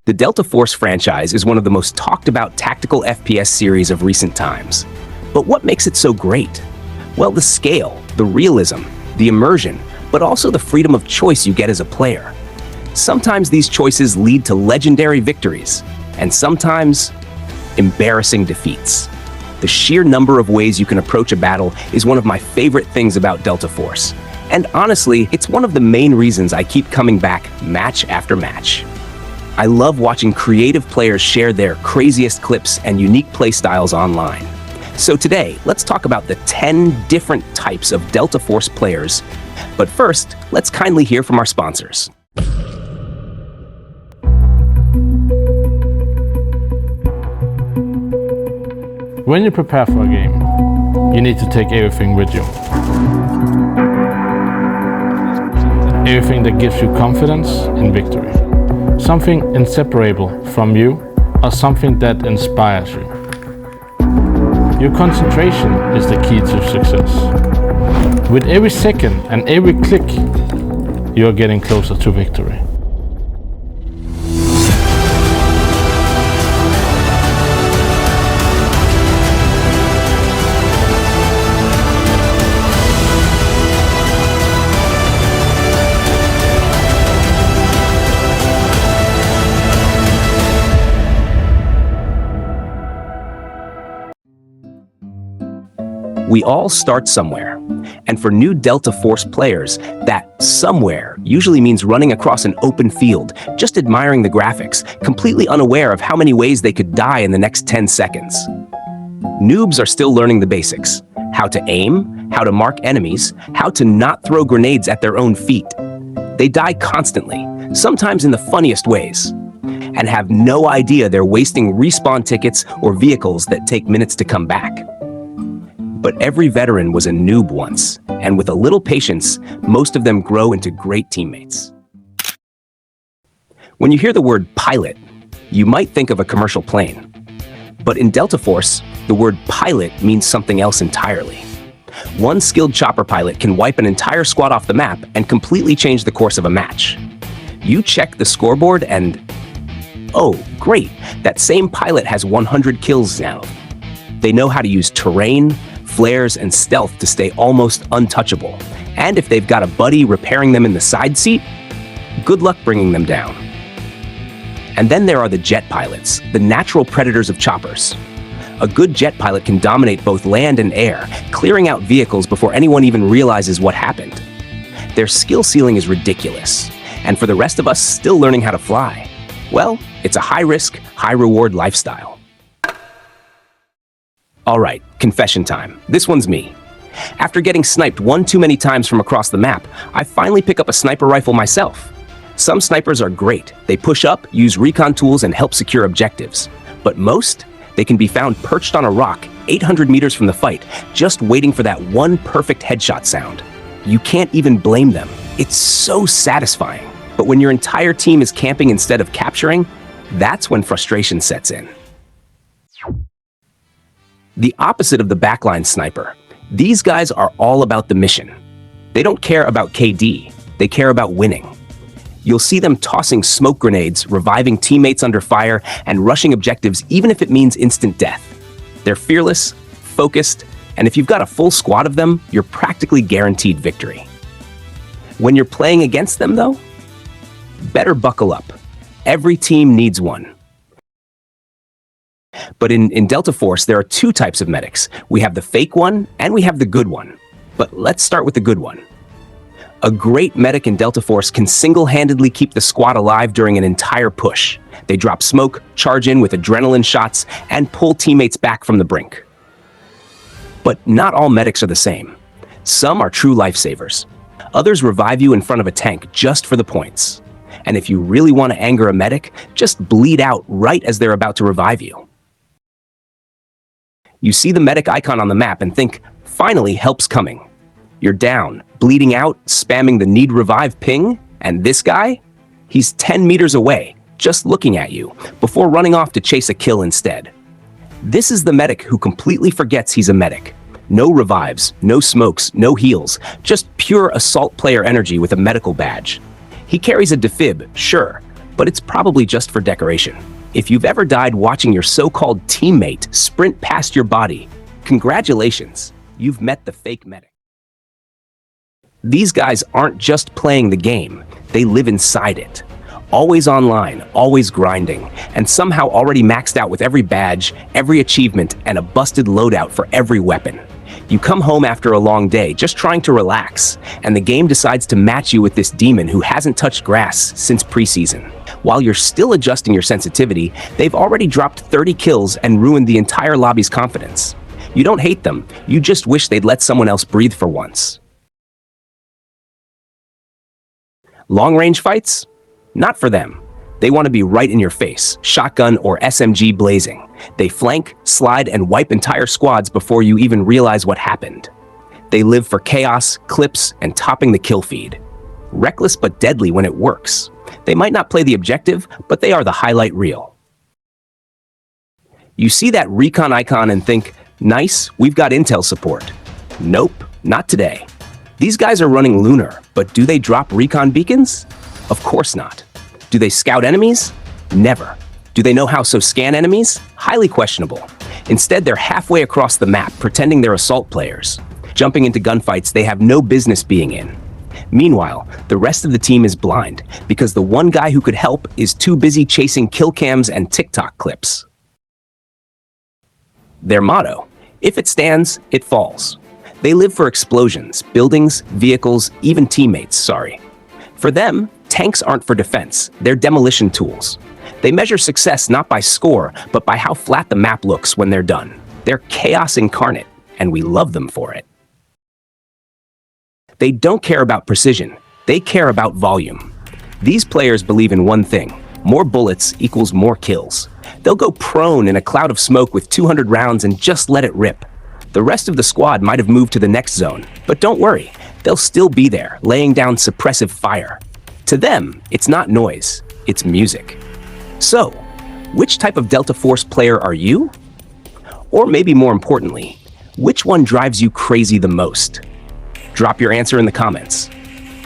The Delta Force franchise is one of the most talked about tactical FPS series of recent times. But what makes it so great? Well, the scale, the realism, the immersion, but also the freedom of choice you get as a player. Sometimes these choices lead to legendary victories, and sometimes embarrassing defeats. The sheer number of ways you can approach a battle is one of my favorite things about Delta Force. And honestly, it's one of the main reasons I keep coming back match after match. I love watching creative players share their craziest clips and unique playstyles online. So today, let's talk about the 10 different types of Delta Force players. But first, let's kindly hear from our sponsors. When you prepare for a game, you need to take everything with you. Everything that gives you confidence in victory. Something inseparable from you, or something that inspires you. Your concentration is the key to success. With every second and every click, you're getting closer to victory. We all start somewhere, and for new Delta Force players, that somewhere usually means running across an open field, just admiring the graphics, completely unaware of how many ways they could die in the next 10 seconds. Noobs are still learning the basics: how to aim, how to mark enemies, how to not throw grenades at their own feet. They die constantly, sometimes in the funniest ways, and have no idea they're wasting respawn tickets or vehicles that take minutes to come back. But every veteran was a noob once, and with a little patience, most of them grow into great teammates. When you hear the word pilot, you might think of a commercial plane. But in Delta Force, the word pilot means something else entirely. One skilled chopper pilot can wipe an entire squad off the map and completely change the course of a match. You check the scoreboard and, oh, great, that same pilot has 100 kills now. They know how to use terrain, flares, and stealth to stay almost untouchable. And if they've got a buddy repairing them in the side seat, good luck bringing them down. And then there are the jet pilots, the natural predators of choppers. A good jet pilot can dominate both land and air, clearing out vehicles before anyone even realizes what happened. Their skill ceiling is ridiculous. And for the rest of us still learning how to fly, well, it's a high-risk, high-reward lifestyle. All right, confession time. This one's me. After getting sniped one too many times from across the map, I finally pick up a sniper rifle myself. Some snipers are great. They push up, use recon tools, and help secure objectives. But most, they can be found perched on a rock 800 meters from the fight, just waiting for that one perfect headshot sound. You can't even blame them. It's so satisfying. But when your entire team is camping instead of capturing, that's when frustration sets in. The opposite of the backline sniper. These guys are all about the mission. They don't care about KD, they care about winning. You'll see them tossing smoke grenades, reviving teammates under fire, and rushing objectives even if it means instant death. They're fearless, focused, and if you've got a full squad of them, you're practically guaranteed victory. When you're playing against them, though, better buckle up. Every team needs one. But in Delta Force, there are two types of medics. We have the fake one, and we have the good one. But let's start with the good one. A great medic in Delta Force can single-handedly keep the squad alive during an entire push. They drop smoke, charge in with adrenaline shots, and pull teammates back from the brink. But not all medics are the same. Some are true lifesavers. Others revive you in front of a tank just for the points. And if you really want to anger a medic, just bleed out right as they're about to revive you. You see the medic icon on the map and think, finally, help's coming. You're down, bleeding out, spamming the need revive ping, and this guy? He's 10 meters away, just looking at you, before running off to chase a kill instead. This is the medic who completely forgets he's a medic. No revives, no smokes, no heals, just pure assault player energy with a medical badge. He carries a defib, sure, but it's probably just for decoration. If you've ever died watching your so-called teammate sprint past your body, congratulations, you've met the fake medic. These guys aren't just playing the game, they live inside it. Always online, always grinding, and somehow already maxed out with every badge, every achievement, and a busted loadout for every weapon. You come home after a long day just trying to relax, and the game decides to match you with this demon who hasn't touched grass since preseason. While you're still adjusting your sensitivity, they've already dropped 30 kills and ruined the entire lobby's confidence. You don't hate them, you just wish they'd let someone else breathe for once. Long-range fights? Not for them. They want to be right in your face, shotgun or SMG blazing. They flank, slide, and wipe entire squads before you even realize what happened. They live for chaos, clips, and topping the kill feed. Reckless but deadly when it works. They might not play the objective, but they are the highlight reel. You see that recon icon and think, nice, we've got intel support. Nope, not today. These guys are running Lunar, but do they drop recon beacons? Of course not. Do they scout enemies? Never. Do they know how to scan enemies? Highly questionable. Instead, they're halfway across the map pretending they're assault players, jumping into gunfights they have no business being in. Meanwhile, the rest of the team is blind because the one guy who could help is too busy chasing kill cams and TikTok clips. Their motto, if it stands, it falls. They live for explosions, buildings, vehicles, even teammates, sorry. For them, tanks aren't for defense, they're demolition tools. They measure success not by score, but by how flat the map looks when they're done. They're chaos incarnate, and we love them for it. They don't care about precision, they care about volume. These players believe in one thing, more bullets equals more kills. They'll go prone in a cloud of smoke with 200 rounds and just let it rip. The rest of the squad might have moved to the next zone, but don't worry, they'll still be there, laying down suppressive fire. To them, it's not noise, it's music. So, which type of Delta Force player are you? Or maybe more importantly, which one drives you crazy the most? Drop your answer in the comments.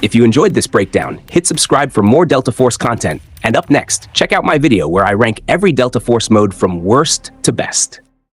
If you enjoyed this breakdown, hit subscribe for more Delta Force content, and up next, check out my video where I rank every Delta Force mode from worst to best.